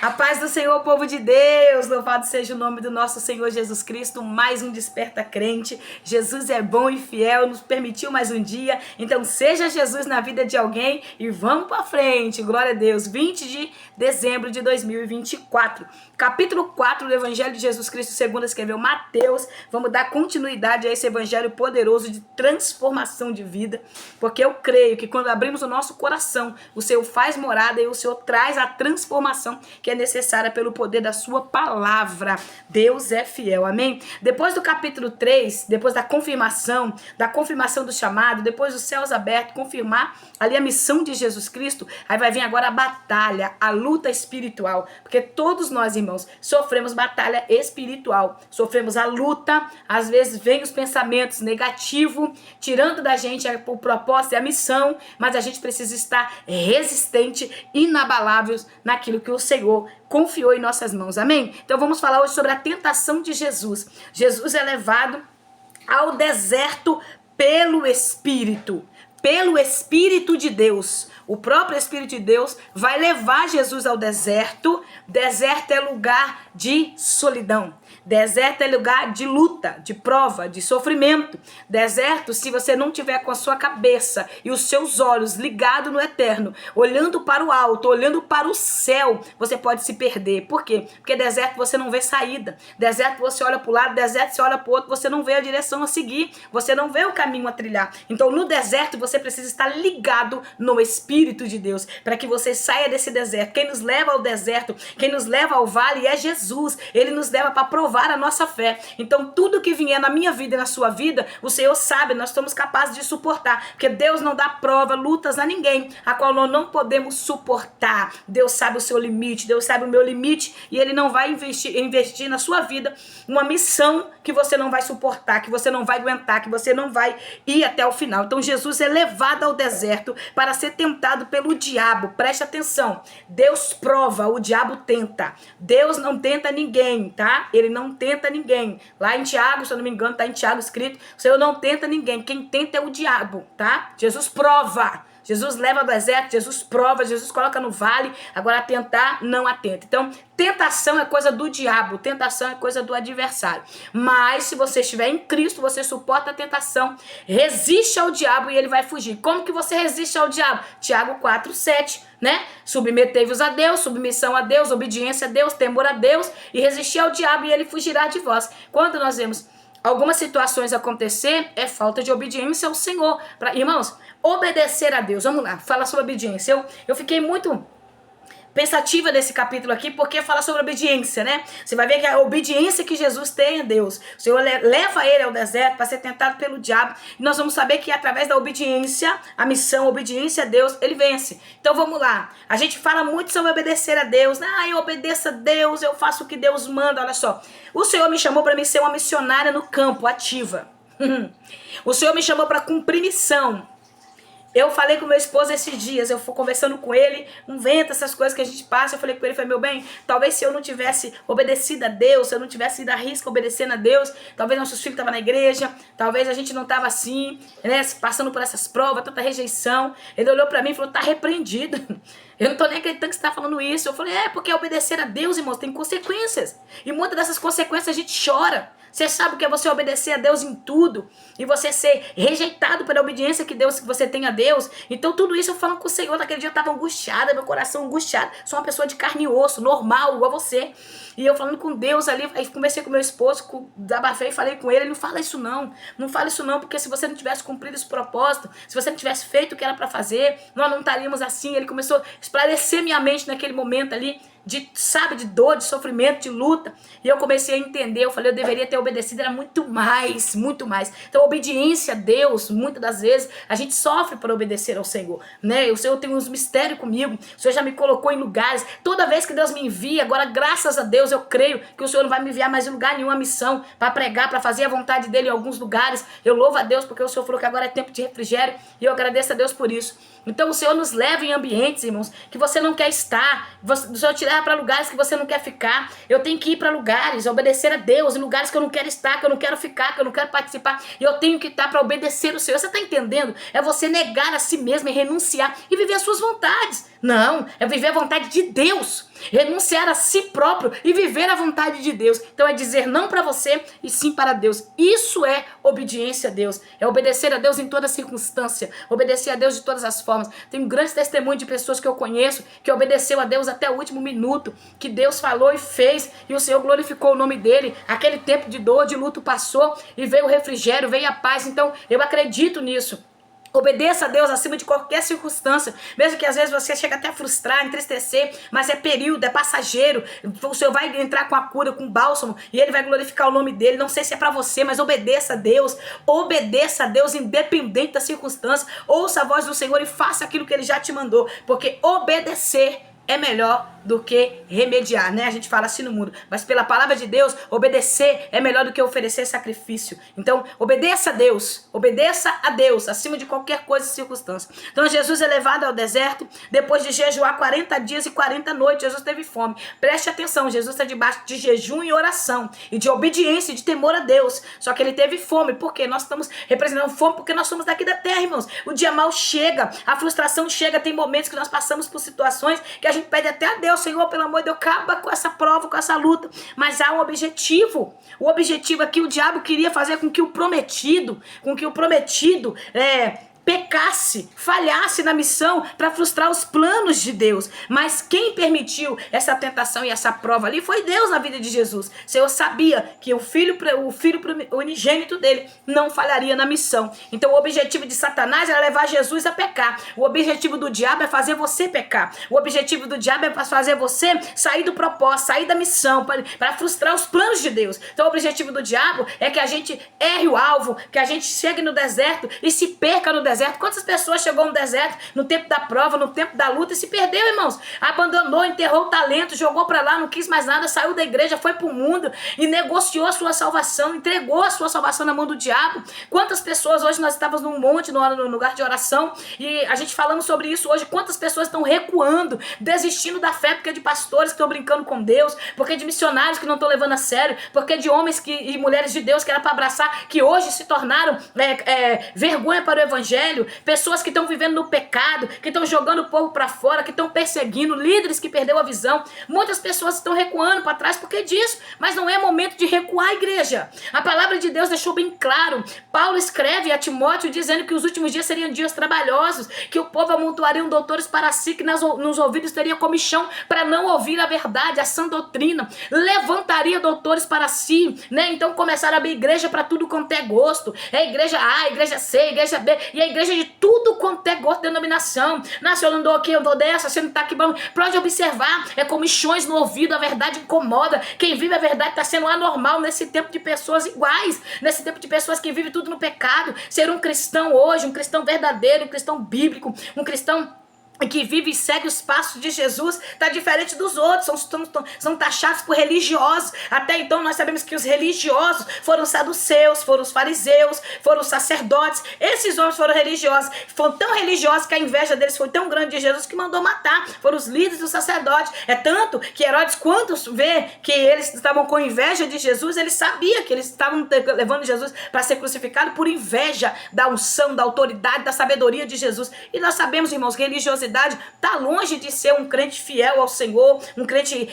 A paz do Senhor, povo de Deus, louvado seja o nome do nosso Senhor Jesus Cristo, mais um Desperta Crente. Jesus é bom e fiel, nos permitiu mais um dia, então seja Jesus na vida de alguém e vamos para frente, glória a Deus. 20 de dezembro de 2024, capítulo 4 do Evangelho de Jesus Cristo, segundo escreveu Mateus. Vamos dar continuidade a esse evangelho poderoso de transformação de vida, porque eu creio que quando abrimos o nosso coração, o Senhor faz morada e o Senhor traz a transformação que é necessária pelo poder da sua palavra. Deus é fiel, amém? Depois do capítulo 3, depois da confirmação do chamado, depois dos céus abertos, confirmar ali a missão de Jesus Cristo, aí vai vir agora a batalha, a luta espiritual, porque todos nós, irmãos, sofremos batalha espiritual, sofremos a luta, às vezes vem os pensamentos negativos, tirando da gente o propósito e a missão, mas a gente precisa estar resistente, inabaláveis naquilo que o Senhor confiou em nossas mãos, amém? Então vamos falar hoje sobre a tentação de Jesus. Jesus é levado ao deserto pelo Espírito de Deus. O próprio Espírito de Deus vai levar Jesus ao deserto. Deserto é lugar de solidão. Deserto é lugar de luta, de prova, de sofrimento. Deserto, se você não tiver com a sua cabeça e os seus olhos ligados no eterno, olhando para o alto, olhando para o céu, você pode se perder. Por quê? Porque deserto você não vê saída. Deserto você olha para o lado, deserto você olha para o outro, você não vê a direção a seguir, você não vê o caminho a trilhar. Então no deserto você precisa estar ligado no Espírito de Deus, para que você saia desse deserto. Quem nos leva ao deserto, quem nos leva ao vale é Jesus. Ele nos leva para provar a nossa fé. Então tudo que vier na minha vida e na sua vida, o Senhor sabe, nós estamos capazes de suportar, porque Deus não dá prova, lutas a ninguém, a qual nós não podemos suportar. Deus sabe o seu limite, Deus sabe o meu limite, e Ele não vai investir na sua vida uma missão que você não vai suportar, que você não vai aguentar, que você não vai ir até o final. Então Jesus é levado ao deserto para ser tentado pelo diabo. Preste atenção, Deus prova, o diabo tenta. Deus não tenta ninguém, tá? Ele não tenta ninguém. Lá em Tiago, se eu não me engano, tá em Tiago escrito, o Senhor não tenta ninguém. Quem tenta é o diabo, tá? Jesus prova. Jesus leva ao deserto, Jesus prova, Jesus coloca no vale. Agora tentar, não atenta. Então, tentação é coisa do diabo, tentação é coisa do adversário. Mas se você estiver em Cristo, você suporta a tentação, resiste ao diabo e ele vai fugir. Como que você resiste ao diabo? Tiago 4:7, né? Submetei-vos a Deus, submissão a Deus, obediência a Deus, temor a Deus, e resistir ao diabo e ele fugirá de vós. Quando nós vemos algumas situações acontecer, é falta de obediência ao Senhor. Irmãos, obedecer a Deus. Vamos lá, fala sobre obediência. Eu fiquei muito pensativa nesse capítulo aqui, porque fala sobre obediência, né? Você vai ver que a obediência que Jesus tem a Deus, o Senhor leva ele ao deserto para ser tentado pelo diabo, e nós vamos saber que através da obediência, a missão, a obediência a Deus, ele vence. Então vamos lá, a gente fala muito sobre obedecer a Deus, eu obedeço a Deus, eu faço o que Deus manda. Olha só, o Senhor me chamou para mim ser uma missionária no campo, ativa. O Senhor me chamou para cumprir missão. Eu falei com meu esposo esses dias, eu fui conversando com ele, um vento, essas coisas que a gente passa, eu falei com ele, falei, meu bem, talvez se eu não tivesse obedecido a Deus, se eu não tivesse ido à risca obedecendo a Deus, talvez nossos filhos estavam na igreja, talvez a gente não estava assim, né, passando por essas provas, tanta rejeição. Ele olhou pra mim e falou, tá repreendido. Eu não tô nem acreditando que você tá falando isso. Eu falei, porque obedecer a Deus, irmãos, tem consequências. E muitas dessas consequências a gente chora. Você sabe o que é você obedecer a Deus em tudo e você ser rejeitado pela obediência que você tem a Deus. Então tudo isso eu falo com o Senhor. Naquele dia eu estava angustiada, meu coração angustiado. Sou uma pessoa de carne e osso, normal, igual você. E eu falando com Deus ali, aí conversei com meu esposo, desabafei e falei com ele. Não fala isso não, não fala isso não, porque se você não tivesse cumprido esse propósito, se você não tivesse feito o que era para fazer, nós não estaríamos assim. Ele começou a esclarecer minha mente naquele momento ali, de dor, de sofrimento, de luta. E eu comecei a entender, eu falei, eu deveria ter obedecido, era muito mais, muito mais. Então, obediência a Deus, muitas das vezes, a gente sofre por obedecer ao Senhor, né? O Senhor tem uns mistérios comigo, o Senhor já me colocou em lugares, toda vez que Deus me envia, agora, graças a Deus, eu creio que o Senhor não vai me enviar mais em lugar nenhum, a missão, para pregar, para fazer a vontade dele em alguns lugares. Eu louvo a Deus, porque o Senhor falou que agora é tempo de refrigério, e eu agradeço a Deus por isso. Então, o Senhor nos leva em ambientes, irmãos, que você não quer estar, o Senhor te leva para lugares que você não quer ficar. Eu tenho que ir para lugares, obedecer a Deus, em lugares que eu não quero estar, que eu não quero ficar, que eu não quero participar. E eu tenho que estar para obedecer o Senhor. Você está entendendo? É você negar a si mesmo e renunciar e viver as suas vontades. Não, é viver a vontade de Deus. Renunciar a si próprio e viver a vontade de Deus. Então é dizer não para você e sim para Deus. Isso é obediência a Deus. É obedecer a Deus em toda circunstância. Obedecer a Deus de todas as formas. Tem um grande testemunho de pessoas que eu conheço que obedeceu a Deus até o último minuto. Que Deus falou e fez. E o Senhor glorificou o nome dele. Aquele tempo de dor, de luto passou. E veio o refrigério, veio a paz. Então eu acredito nisso. Obedeça a Deus acima de qualquer circunstância. Mesmo que às vezes você chegue até a frustrar, entristecer, mas é período, é passageiro. O Senhor vai entrar com a cura, com o bálsamo, e Ele vai glorificar o nome dele. Não sei se é para você, mas obedeça a Deus. Obedeça a Deus independente da circunstância. Ouça a voz do Senhor e faça aquilo que Ele já te mandou. Porque obedecer é melhor do que remediar, né? A gente fala assim no mundo. Mas pela palavra de Deus, obedecer é melhor do que oferecer sacrifício. Então, obedeça a Deus, acima de qualquer coisa e circunstância. Então, Jesus é levado ao deserto, depois de jejuar 40 dias e 40 noites, Jesus teve fome. Preste atenção, Jesus está debaixo de jejum e oração, e de obediência e de temor a Deus. Só que ele teve fome, porque nós estamos representando fome, porque nós somos daqui da terra, irmãos. O dia mal chega, a frustração chega, tem momentos que nós passamos por situações que a gente pede até a Deus, Senhor, pelo amor de Deus, acaba com essa prova, com essa luta. Mas há um objetivo. O objetivo aqui, o diabo queria fazer com que o prometido pecasse, falhasse na missão para frustrar os planos de Deus. Mas quem permitiu essa tentação e essa prova ali foi Deus na vida de Jesus. O Senhor sabia que o filho unigênito dele não falharia na missão. Então o objetivo de Satanás era levar Jesus a pecar. O objetivo do diabo é fazer você pecar. O objetivo do diabo é fazer você sair do propósito, sair da missão, para frustrar os planos de Deus. Então o objetivo do diabo é que a gente erre o alvo, que a gente chegue no deserto e se perca no deserto. Quantas pessoas chegou no deserto no tempo da prova, no tempo da luta e se perdeu, irmãos? Abandonou, enterrou o talento, jogou para lá, não quis mais nada, saiu da igreja, foi pro mundo e negociou a sua salvação, entregou a sua salvação na mão do diabo. Quantas pessoas, hoje nós estávamos num monte, no lugar de oração, e a gente falando sobre isso hoje, quantas pessoas estão recuando, desistindo da fé, porque é de pastores que estão brincando com Deus, porque é de missionários que não estão levando a sério, porque é de homens e mulheres de Deus que era para abraçar, que hoje se tornaram vergonha para o evangelho. Pessoas que estão vivendo no pecado, que estão jogando o povo para fora, que estão perseguindo, líderes que perderam a visão. Muitas pessoas estão recuando para trás porque disso, mas não é momento de recuar, igreja. A palavra de Deus deixou bem claro. Paulo escreve a Timóteo dizendo que os últimos dias seriam dias trabalhosos, que o povo amontoaria doutores para si, que nos ouvidos teria comichão para não ouvir a verdade, a sã doutrina, levantaria doutores para si, né? Então começaram a abrir igreja para tudo quanto é gosto. É igreja A, igreja C, igreja B, e a igreja de tudo quanto é gosto de denominação. Se eu não dou aqui, eu dou dessa, você não tá aqui, pode observar, é comichões no ouvido, a verdade incomoda. Quem vive a verdade está sendo anormal nesse tempo de pessoas iguais, nesse tempo de pessoas que vivem tudo no pecado. Ser um cristão hoje, um cristão verdadeiro, um cristão bíblico, um cristão que vive e segue os passos de Jesus, está diferente dos outros, são taxados por religiosos. Até então nós sabemos que os religiosos foram os saduceus, foram os fariseus, foram os sacerdotes. Esses homens foram religiosos, foram tão religiosos que a inveja deles foi tão grande de Jesus que mandou matar. Foram os líderes dos sacerdotes. É tanto que Herodes, quando vê que eles estavam com inveja de Jesus, ele sabia que eles estavam levando Jesus para ser crucificado por inveja da unção, da autoridade, da sabedoria de Jesus. E nós sabemos, irmãos, religiosidade está longe de ser um crente fiel ao Senhor, um crente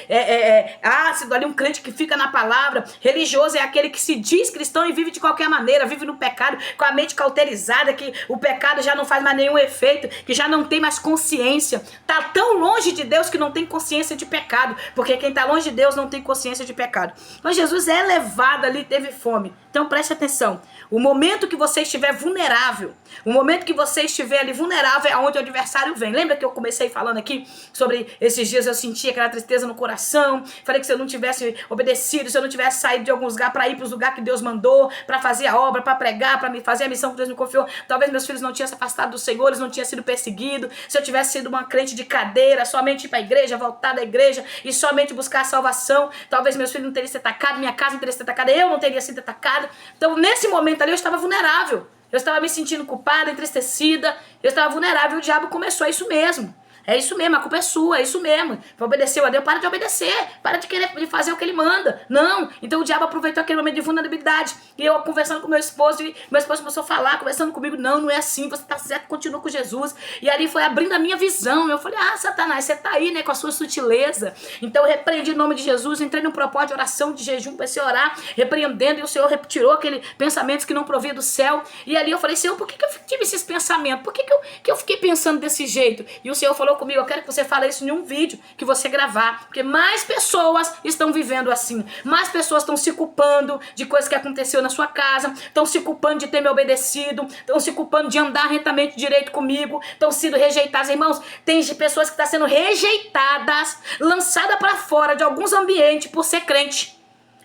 ácido ali, um crente que fica na palavra. Religioso é aquele que se diz cristão e vive de qualquer maneira, vive no pecado, com a mente cauterizada, que o pecado já não faz mais nenhum efeito, que já não tem mais consciência. Está tão longe de Deus que não tem consciência de pecado, porque quem está longe de Deus não tem consciência de pecado. Mas Jesus é levado ali, teve fome. Então preste atenção, o momento que você estiver vulnerável, o momento que você estiver ali vulnerável é onde o adversário vem. Lembra que eu comecei falando aqui sobre esses dias eu sentia aquela tristeza no coração, falei que se eu não tivesse obedecido, se eu não tivesse saído de alguns lugares para ir para os lugares que Deus mandou, para fazer a obra, para pregar, para fazer a missão que Deus me confiou, talvez meus filhos não tinham se afastado do Senhor, eles não tinham sido perseguidos, se eu tivesse sido uma crente de cadeira, somente ir para a igreja, voltar da igreja e somente buscar a salvação, talvez meus filhos não teriam sido atacados, minha casa não teria sido atacada, eu não teria sido atacado. Então nesse momento ali eu estava vulnerável. Eu estava me sentindo culpada, entristecida, eu estava vulnerável, e o diabo começou isso mesmo. É isso mesmo, a culpa é sua, é isso mesmo. Obedeceu a Deus, para de obedecer, para de querer de fazer o que ele manda. Não, então o diabo aproveitou aquele momento de vulnerabilidade. E eu conversando com meu esposo, e meu esposo começou a falar, conversando comigo, não é assim, você tá certo, continua com Jesus. E ali foi abrindo a minha visão. Eu falei, Satanás, você tá aí, né, com a sua sutileza. Então eu repreendi em nome de Jesus, entrei num propósito de oração, de jejum, comecei a orar, repreendendo, e o Senhor retirou aqueles pensamentos que não provia do céu. E ali eu falei, Senhor, por que eu tive esses pensamentos? Por que eu fiquei pensando desse jeito? E o Senhor falou comigo, eu quero que você fale isso em um vídeo que você gravar, porque mais pessoas estão vivendo assim, mais pessoas estão se culpando de coisas que aconteceu na sua casa, estão se culpando de ter me obedecido, estão se culpando de andar retamente direito comigo, estão sendo rejeitadas. Irmãos, tem pessoas que estão sendo rejeitadas, lançadas para fora de alguns ambientes por ser crente.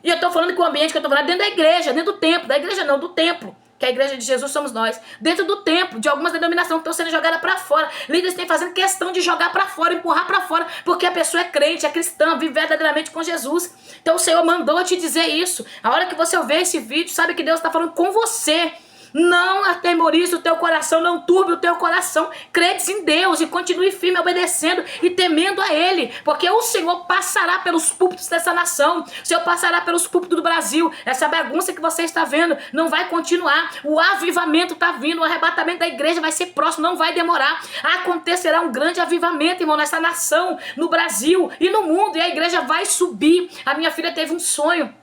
E eu estou falando que o ambiente que eu estou falando é dentro da igreja, dentro do templo, da igreja não, do templo. Que a igreja de Jesus somos nós. Dentro do templo, de algumas denominações que estão sendo jogadas para fora. Líderes têm fazendo questão de jogar para fora, empurrar para fora, porque a pessoa é crente, é cristã, vive verdadeiramente com Jesus. Então o Senhor mandou te dizer isso. A hora que você ouvir esse vídeo, sabe que Deus está falando com você. Não atemorize o teu coração, não turbe o teu coração. Crede em Deus e continue firme, obedecendo e temendo a Ele. Porque o Senhor passará pelos púlpitos dessa nação. O Senhor passará pelos púlpitos do Brasil. Essa bagunça que você está vendo não vai continuar. O avivamento está vindo, o arrebatamento da igreja vai ser próximo, não vai demorar. Acontecerá um grande avivamento, irmão, nessa nação, no Brasil e no mundo. E a igreja vai subir. A minha filha teve um sonho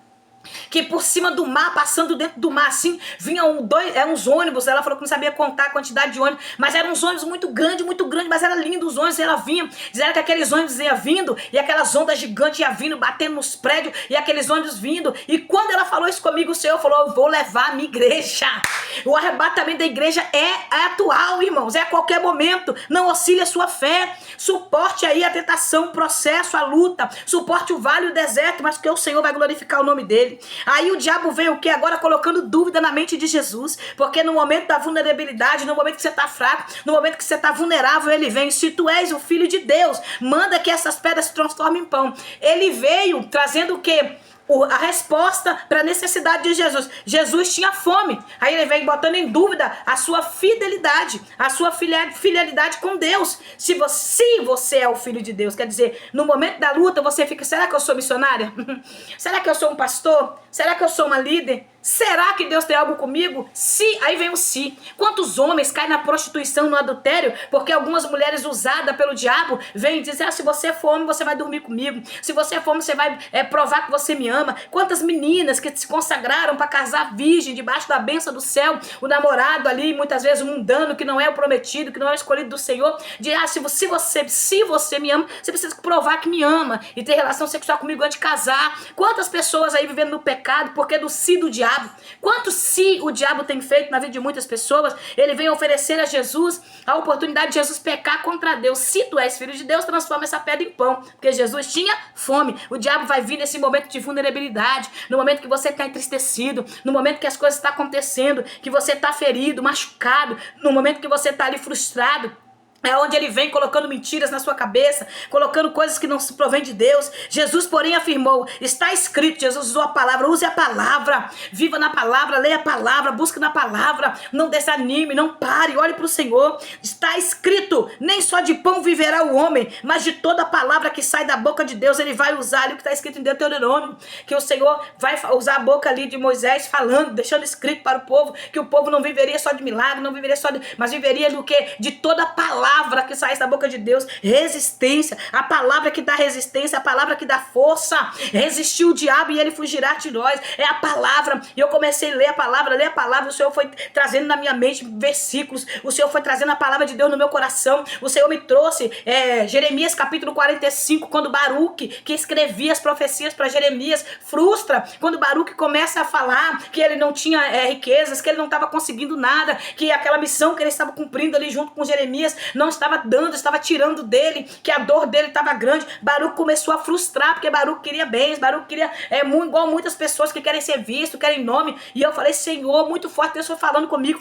que por cima do mar, passando dentro do mar assim, vinham uns ônibus. Ela falou que não sabia contar a quantidade de ônibus, mas eram uns ônibus muito grandes, mas era lindo os ônibus. Ela vinha, disseram que aqueles ônibus iam vindo, e aquelas ondas gigantes iam vindo, batendo nos prédios, e aqueles ônibus vindo. E quando ela falou isso comigo, o Senhor falou, eu vou levar a minha igreja. O arrebatamento da igreja é atual, irmãos, é a qualquer momento. Não oscile a sua fé, suporte aí a tentação, o processo, a luta, suporte o vale e o deserto, mas que o Senhor vai glorificar o nome dele. Aí o diabo vem o que? Agora colocando dúvida na mente de Jesus, porque no momento da vulnerabilidade, no momento que você está fraco, no momento que você está vulnerável, ele vem, se tu és o filho de Deus, manda que essas pedras se transformem em pão. Ele veio trazendo o quê? A resposta para a necessidade de Jesus. Jesus tinha fome. Aí ele vem botando em dúvida a sua fidelidade, a sua filialidade com Deus. Se você é o filho de Deus, quer dizer, no momento da luta você fica, será que eu sou missionária? Será que eu sou um pastor? Será que eu sou uma líder? Será que Deus tem algo comigo? Aí vem o se. Quantos homens caem na prostituição, no adultério, porque algumas mulheres usadas pelo diabo vêm dizer, se você for homem, você vai dormir comigo. Se você for homem, você vai provar que você me ama. Quantas meninas que se consagraram para casar virgem, debaixo da bênção do céu, o namorado ali, muitas vezes mundano, que não é o prometido, que não é o escolhido do Senhor, diz, se você me ama, você precisa provar que me ama e ter relação sexual comigo antes de casar. Quantas pessoas aí vivendo no pecado, porque do si do diabo. Quanto se o diabo tem feito na vida de muitas pessoas, ele vem oferecer a Jesus a oportunidade de Jesus pecar contra Deus. Se tu és filho de Deus, transforma essa pedra em pão, porque Jesus tinha fome. O diabo vai vir nesse momento de vulnerabilidade, no momento que você está entristecido, no momento que as coisas estão acontecendo, que você está ferido, machucado, no momento que você está ali frustrado. É onde ele vem colocando mentiras na sua cabeça, colocando coisas que não se provém de Deus. Jesus, porém, afirmou, está escrito, Jesus usou a palavra, use a palavra, viva na palavra, leia a palavra, busque na palavra, não desanime, não pare, olhe para o Senhor. Está escrito, nem só de pão viverá o homem, mas de toda palavra que sai da boca de Deus, ele vai usar ali o que está escrito em Deuteronômio, que o Senhor vai usar a boca ali de Moisés falando, deixando escrito para o povo, que o povo não viveria só de milagre, não viveria só mas viveria do quê? De toda palavra que sai da boca de Deus, resistência, a palavra que dá resistência, a palavra que dá força. Resistiu o diabo e ele fugirá de nós, é a palavra. E eu comecei a ler a palavra, o Senhor foi trazendo na minha mente versículos, o Senhor foi trazendo a palavra de Deus no meu coração, o Senhor me trouxe Jeremias capítulo 45, quando Baruque, que escrevia as profecias para Jeremias, frustra, quando Baruque começa a falar que ele não tinha riquezas, que ele não estava conseguindo nada, que aquela missão que ele estava cumprindo ali junto com Jeremias, não estava dando, estava tirando dele, que a dor dele estava grande. Baruque começou a frustrar, porque Baruque queria bens, Baruque queria, igual muitas pessoas que querem ser visto, querem nome, e eu falei, Senhor, muito forte, Deus foi falando comigo,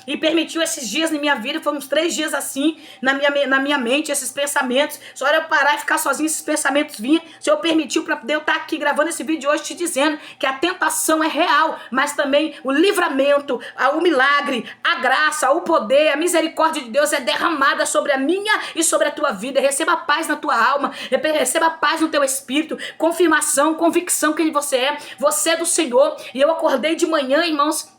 e permitiu esses dias na minha vida, foram uns 3 dias assim, na minha mente, esses pensamentos, só era eu parar e ficar sozinho, esses pensamentos vinham, o Senhor permitiu para eu estar aqui gravando esse vídeo hoje, te dizendo que a tentação é real, mas também o livramento, o milagre, a graça, o poder, a misericórdia de Deus é derramado derramada sobre a minha e sobre a tua vida. Receba paz na tua alma, receba paz no teu espírito, confirmação, convicção quem você é. Você é do Senhor. E eu acordei de manhã, irmãos,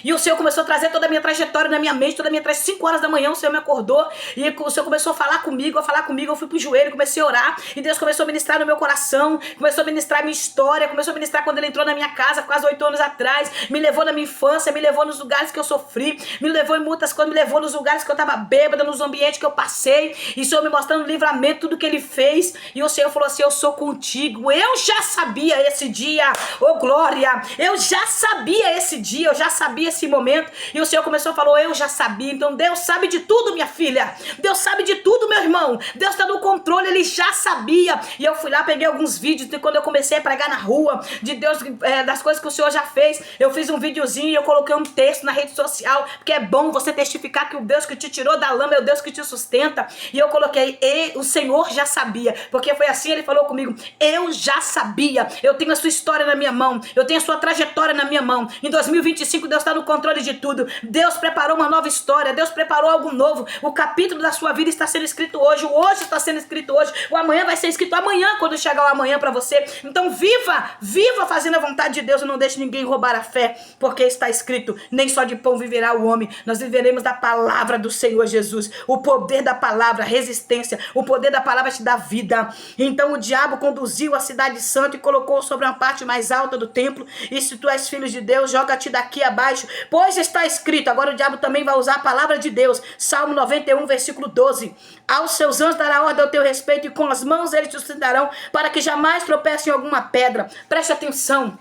e o Senhor começou a trazer toda a minha trajetória na minha mente, toda a minha trajetória. 5 horas da manhã o Senhor me acordou e o Senhor começou a falar comigo, eu fui pro joelho, comecei a orar e Deus começou a ministrar no meu coração, começou a ministrar a minha história, começou a ministrar quando Ele entrou na minha casa quase 8 anos atrás, me levou na minha infância, me levou nos lugares que eu sofri, me levou em muitas coisas, me levou nos lugares que eu tava bêbada, nos ambientes que eu passei, e o Senhor me mostrando o livramento, tudo que Ele fez, e o Senhor falou assim: eu sou contigo. Eu já sabia esse dia, oh glória, eu já sabia esse dia, eu já sabia esse momento. E o Senhor começou a falar: eu já sabia. Então Deus sabe de tudo, minha filha. Deus sabe de tudo, meu irmão. Deus está no controle, Ele já sabia. E eu fui lá, peguei alguns vídeos de quando eu comecei a pregar na rua, de Deus, das coisas que o Senhor já fez. Eu fiz um videozinho e eu coloquei um texto na rede social, porque é bom você testificar que o Deus que te tirou da lama é o Deus que te sustenta. E eu coloquei: o Senhor já sabia, porque foi assim, Ele falou comigo: eu já sabia. Eu tenho a sua história na minha mão, eu tenho a sua trajetória na minha mão. Em 2025 Deus está no controle de tudo. Deus preparou uma nova história, Deus preparou algo novo. O capítulo da sua vida está sendo escrito hoje, o hoje está sendo escrito hoje, o amanhã vai ser escrito amanhã, quando chegar o amanhã para você. Então viva fazendo a vontade de Deus e não deixe ninguém roubar a fé, porque está escrito: nem só de pão viverá o homem, nós viveremos da palavra do Senhor Jesus. O poder da palavra, resistência, o poder da palavra te dá vida. Então o diabo conduziu a cidade santa e colocou sobre uma parte mais alta do templo, e se tu és filho de Deus, joga-te daqui abaixo, pois está escrito. Agora o diabo também vai usar a palavra de Deus. Salmo 91, versículo 12. Aos seus anjos dará ordem ao teu respeito, e com as mãos eles te sustentarão, para que jamais tropece em alguma pedra. Preste atenção.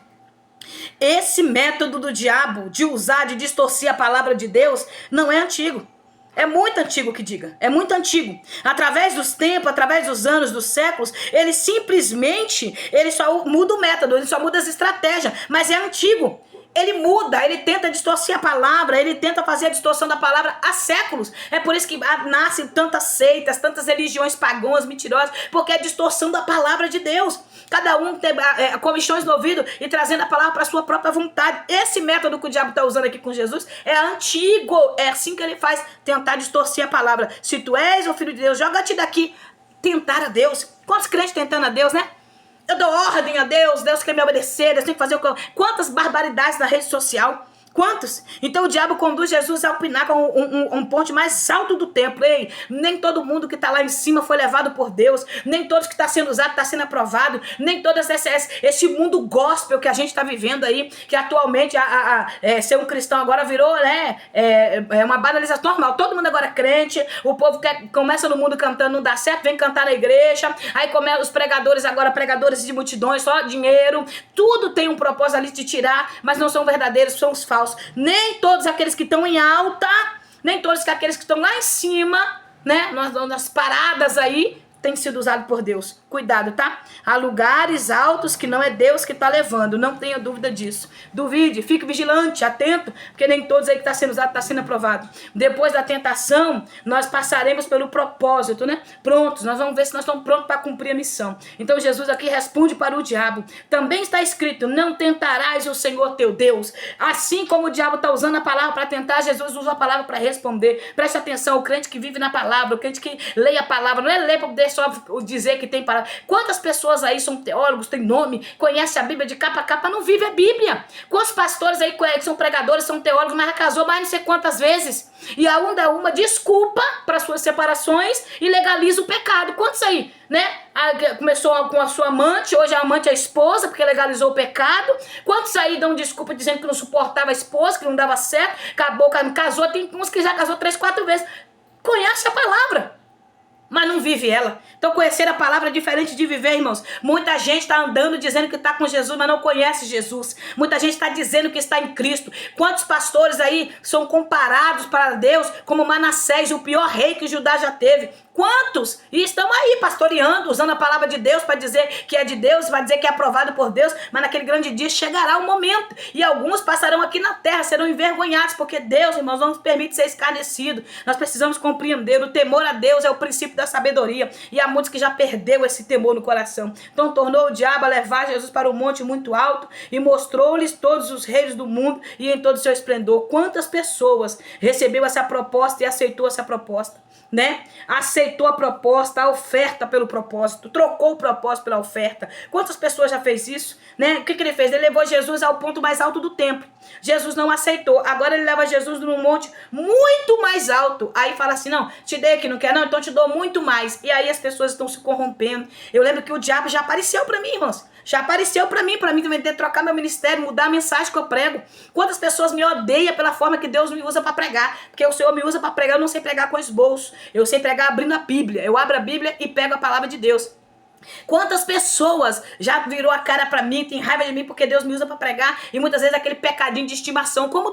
Esse método do diabo de usar, de distorcer a palavra de Deus, não é antigo. É muito antigo que diga, é muito antigo. Através dos tempos, através dos anos, dos séculos, ele só muda o método, ele só muda as estratégias, mas é antigo. Ele muda, ele tenta distorcer a palavra, ele tenta fazer a distorção da palavra há séculos. É por isso que nascem tantas seitas, tantas religiões pagãs, mentirosas, porque é a distorção da palavra de Deus. Cada um tem comichões no ouvido e trazendo a palavra para a sua própria vontade. Esse método que o diabo está usando aqui com Jesus é antigo. É assim que ele faz, tentar distorcer a palavra. Se tu és o filho de Deus, joga-te daqui. Tentar a Deus. Quantos crentes tentando a Deus, né? Eu dou ordem a Deus, Deus quer me obedecer, Deus tem que fazer o que eu... Quantas barbaridades na rede social. Quantos? Então o diabo conduz Jesus ao pináculo, um ponte mais alto do templo. Ei, nem todo mundo que está lá em cima foi levado por Deus. Nem todos que está sendo usado está sendo aprovado. Nem todas esse mundo gospel que a gente está vivendo aí, que atualmente ser um cristão agora virou, né, uma banalização normal. Todo mundo agora é crente. O povo começa no mundo cantando, não dá certo, vem cantar na igreja. Aí os pregadores agora, pregadores de multidões, só dinheiro. Tudo tem um propósito ali de tirar, mas não são verdadeiros, são os falsos. Nem todos aqueles que estão em alta, nem todos aqueles que estão lá em cima, né, nas paradas aí, têm sido usados por Deus. Cuidado, tá? Há lugares altos que não é Deus que está levando, não tenha dúvida disso. Duvide, fique vigilante, atento, porque nem todos aí que está sendo usado está sendo aprovado. Depois da tentação, nós passaremos pelo propósito, né? Prontos, nós vamos ver se nós estamos prontos para cumprir a missão. Então Jesus aqui responde para o diabo. Também está escrito: não tentarás o Senhor teu Deus. Assim como o diabo está usando a palavra para tentar, Jesus usa a palavra para responder. Preste atenção, o crente que vive na palavra, o crente que lê a palavra, não é ler para poder só dizer que tem palavra. Quantas pessoas aí são teólogos, têm nome, conhecem a Bíblia de capa a capa, não vivem a Bíblia. Quantos pastores aí que são pregadores, são teólogos, mas já casou mais não sei quantas vezes. E a uma desculpa para suas separações e legaliza o pecado. Quantos aí, né? Começou com a sua amante, hoje a amante é a esposa, porque legalizou o pecado. Quantos aí dão desculpa dizendo que não suportava a esposa, que não dava certo, acabou, casou, tem uns que já casou 3, 4 vezes. Conhece a palavra, mas não vive ela. Então conhecer a palavra é diferente de viver, irmãos. Muita gente está andando dizendo que está com Jesus, mas não conhece Jesus. Muita gente está dizendo que está em Cristo. Quantos pastores aí são comparados para Deus como Manassés, o pior rei que Judá já teve? Quantos? E estão aí pastoreando, usando a palavra de Deus para dizer que é de Deus, para dizer que é aprovado por Deus, mas naquele grande dia chegará o momento. E alguns passarão aqui na terra, serão envergonhados, porque Deus, irmãos, não nos permite ser escarnecido. Nós precisamos compreender. O temor a Deus é o princípio da sabedoria. E há muitos que já perdeu esse temor no coração. Então tornou o diabo a levar Jesus para um monte muito alto e mostrou-lhes todos os reis do mundo e em todo o seu esplendor. Quantas pessoas recebeu essa proposta e aceitou essa proposta? né? Aceitou a proposta, a oferta pelo propósito, trocou o propósito pela oferta. Quantas pessoas já fez isso, né? O que ele fez? Ele levou Jesus ao ponto mais alto do templo. Jesus não aceitou. Agora ele leva Jesus num monte muito mais alto. Aí fala assim, não, te dei aqui, não quer? Não, então te dou muito mais. E aí as pessoas estão se corrompendo. Eu lembro que o diabo já apareceu para mim, irmãos. Já apareceu para mim também ter que trocar meu ministério, mudar a mensagem que eu prego. Quantas pessoas me odeiam pela forma que Deus me usa para pregar? Porque o Senhor me usa para pregar, eu não sei pregar com esboço. Eu sei pregar abrindo a Bíblia. Eu abro a Bíblia e pego a palavra de Deus. Quantas pessoas já virou a cara pra mim, tem raiva de mim porque Deus me usa pra pregar, e muitas vezes aquele pecadinho de estimação, como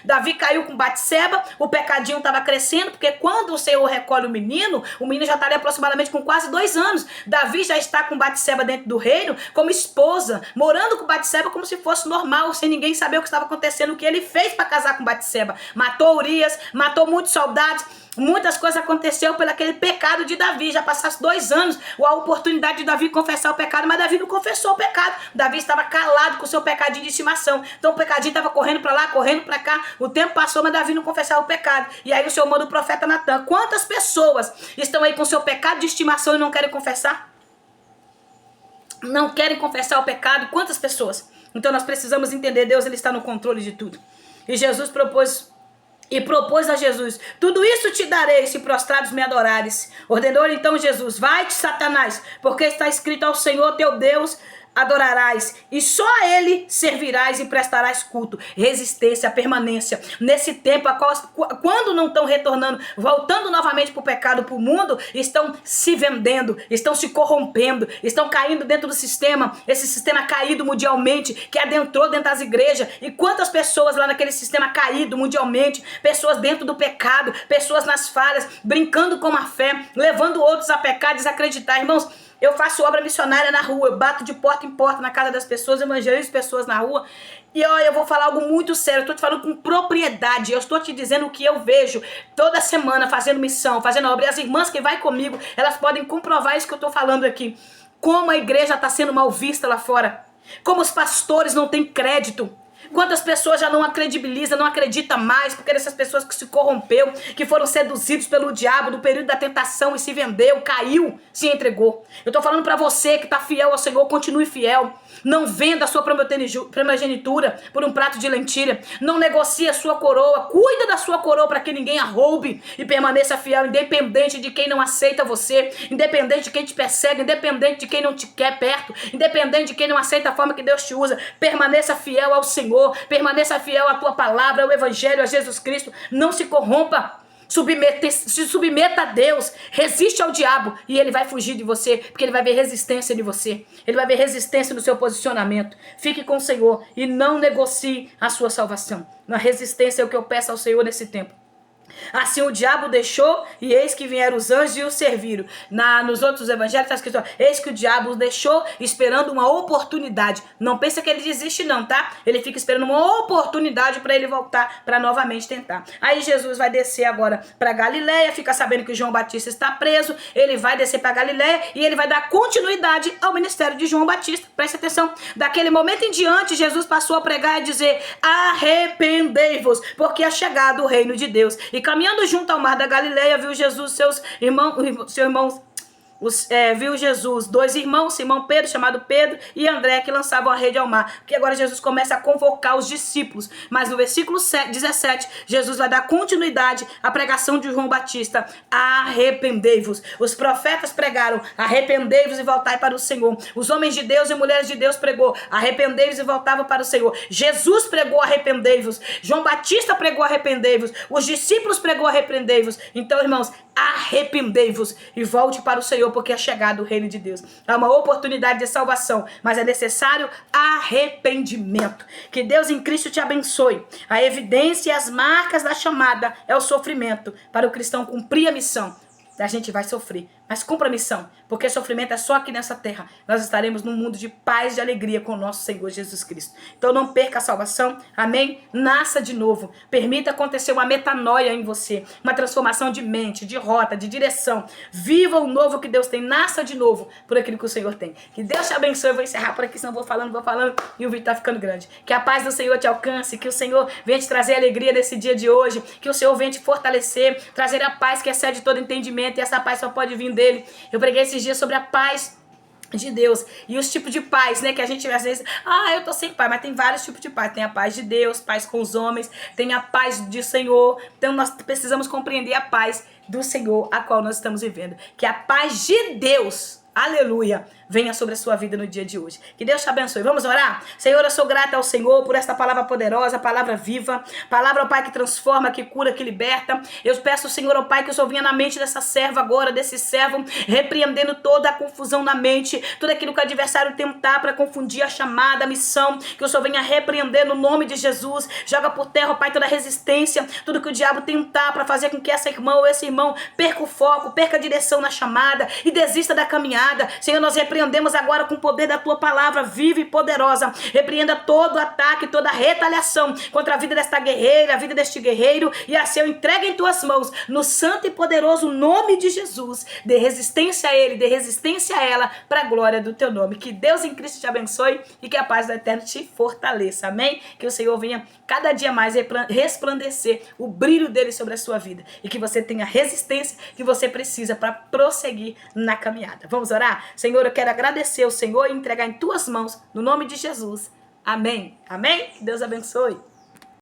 Davi caiu com Batseba, o pecadinho tava crescendo, porque quando o Senhor recolhe o menino já tá ali aproximadamente com quase 2 anos, Davi já está com Batseba dentro do reino, como esposa, morando com Batseba como se fosse normal, sem ninguém saber o que estava acontecendo, o que ele fez pra casar com Batseba, matou Urias, matou muitos soldados. Muitas coisas aconteceram pelo aquele pecado de Davi. Já passasse 2 anos, a oportunidade de Davi confessar o pecado, mas Davi não confessou o pecado. Davi estava calado com o seu pecadinho de estimação. Então o pecadinho estava correndo para lá, correndo para cá. O tempo passou, mas Davi não confessava o pecado. E aí o Senhor manda o profeta Natan. Quantas pessoas estão aí com o seu pecado de estimação e não querem confessar? Não querem confessar o pecado? Quantas pessoas? Então nós precisamos entender, Deus ele está no controle de tudo. E Jesus propôs a Jesus, tudo isso te darei se prostrados me adorares. Ordenou então Jesus, vai-te Satanás, porque está escrito ao Senhor teu Deus adorarás, e só a ele servirás e prestarás culto. Resistência, permanência. Nesse tempo, quando não estão retornando, voltando novamente para o pecado, para o mundo, estão se vendendo, estão se corrompendo, estão caindo dentro do sistema, esse sistema caído mundialmente, que adentrou dentro das igrejas. E quantas pessoas lá naquele sistema caído mundialmente, pessoas dentro do pecado, pessoas nas falhas, brincando com a fé, levando outros a pecar, desacreditar. Irmãos, eu faço obra missionária na rua, eu bato de porta em porta na casa das pessoas, evangelizo pessoas na rua. E olha, eu vou falar algo muito sério, eu estou te falando com propriedade, eu estou te dizendo o que eu vejo toda semana fazendo missão, fazendo obra. E as irmãs que vai comigo, elas podem comprovar isso que eu estou falando aqui. Como a igreja está sendo mal vista lá fora, como os pastores não têm crédito. Quantas pessoas já não a credibilizam, não acreditam mais, porque dessas pessoas que se corrompeu, que foram seduzidos pelo diabo no período da tentação e se vendeu, caiu, se entregou. Eu tô falando pra você que tá fiel ao Senhor, continue fiel. Não venda a sua primogenitura por um prato de lentilha. Não negocie a sua coroa. Cuida da sua coroa para que ninguém a roube e permaneça fiel, independente de quem não aceita você, independente de quem te persegue, independente de quem não te quer perto, independente de quem não aceita a forma que Deus te usa. Permaneça fiel ao Senhor, permaneça fiel à tua palavra, ao Evangelho, a Jesus Cristo. Não se corrompa. Se submeta a Deus, resiste ao diabo e ele vai fugir de você, porque ele vai ver resistência de você, ele vai ver resistência no seu posicionamento. Fique com o Senhor e não negocie a sua salvação. Na resistência é o que eu peço ao Senhor nesse tempo. Assim o diabo deixou, e eis que vieram os anjos e o serviram. Nos outros evangelhos está escrito, eis que o diabo os deixou esperando uma oportunidade. Não pensa que ele desiste não, tá? Ele fica esperando uma oportunidade para ele voltar, para novamente tentar. Aí Jesus vai descer agora para Galileia, fica sabendo que João Batista está preso, ele vai descer para Galileia e ele vai dar continuidade ao ministério de João Batista. Preste atenção, daquele momento em diante, Jesus passou a pregar e dizer, arrependei-vos, porque é chegado o reino de Deus. E caminhando junto ao mar da Galileia, viu Jesus seus irmãos, viu Jesus 2 irmãos, Simão Pedro, chamado Pedro, e André, que lançavam a rede ao mar. Porque agora Jesus começa a convocar os discípulos. Mas no versículo 17, Jesus vai dar continuidade à pregação de João Batista. Arrependei-vos. Os profetas pregaram, arrependei-vos e voltai para o Senhor. Os homens de Deus e mulheres de Deus pregou, arrependei-vos e voltavam para o Senhor. Jesus pregou, arrependei-vos. João Batista pregou, arrependei-vos. Os discípulos pregou, arrependei-vos. Então, irmãos, arrependei-vos e volte para o Senhor, porque é chegado o reino de Deus. Há uma oportunidade de salvação, mas é necessário arrependimento. Que Deus em Cristo te abençoe. A evidência e as marcas da chamada é o sofrimento. Para o cristão cumprir a missão, a gente vai sofrer, mas cumpra a missão, porque sofrimento é só aqui nessa terra. Nós estaremos num mundo de paz e de alegria com o nosso Senhor Jesus Cristo. Então não perca a salvação, amém? Nasça de novo, permita acontecer uma metanoia em você, uma transformação de mente, de rota, de direção. Viva o novo que Deus tem, nasça de novo por aquilo que o Senhor tem. Que Deus te abençoe, eu vou encerrar por aqui, senão vou falando e o vídeo tá ficando grande. Que a paz do Senhor te alcance, que o Senhor venha te trazer alegria nesse dia de hoje, que o Senhor venha te fortalecer, trazer a paz que excede todo entendimento, e essa paz só pode vir dele. Eu preguei esses dias sobre a paz de Deus e os tipos de paz, né, que a gente às vezes, eu tô sem paz, mas tem vários tipos de paz. Tem a paz de Deus, paz com os homens, tem a paz do Senhor. Então nós precisamos compreender a paz do Senhor a qual nós estamos vivendo, que a paz de Deus, aleluia, venha sobre a sua vida no dia de hoje. Que Deus te abençoe. Vamos orar? Senhor, eu sou grata ao Senhor por esta palavra poderosa, palavra viva, palavra, ó Pai, que transforma, que cura, que liberta. Eu peço, Senhor, ó Pai, que o Senhor venha na mente dessa serva agora, desse servo, repreendendo toda a confusão na mente, tudo aquilo que o adversário tentar para confundir a chamada, a missão, que o Senhor venha repreender no nome de Jesus. Joga por terra, ó Pai, toda a resistência, tudo que o diabo tentar para fazer com que essa irmã ou esse irmão perca o foco, perca a direção na chamada e desista da caminhada. Senhor, nós repreendemos agora com o poder da tua palavra viva e poderosa. Repreenda todo ataque, toda retaliação contra a vida desta guerreira, a vida deste guerreiro, e assim eu entrego em tuas mãos, no santo e poderoso nome de Jesus. Dê resistência a ele, dê resistência a ela, para a glória do teu nome. Que Deus em Cristo te abençoe e que a paz do Eterno te fortaleça. Amém? Que o Senhor venha cada dia mais resplandecer o brilho dele sobre a sua vida e que você tenha a resistência que você precisa para prosseguir na caminhada. Vamos orar? Senhor, eu quero agradecer ao Senhor e entregar em tuas mãos, no nome de Jesus. Amém. Amém? Que Deus abençoe.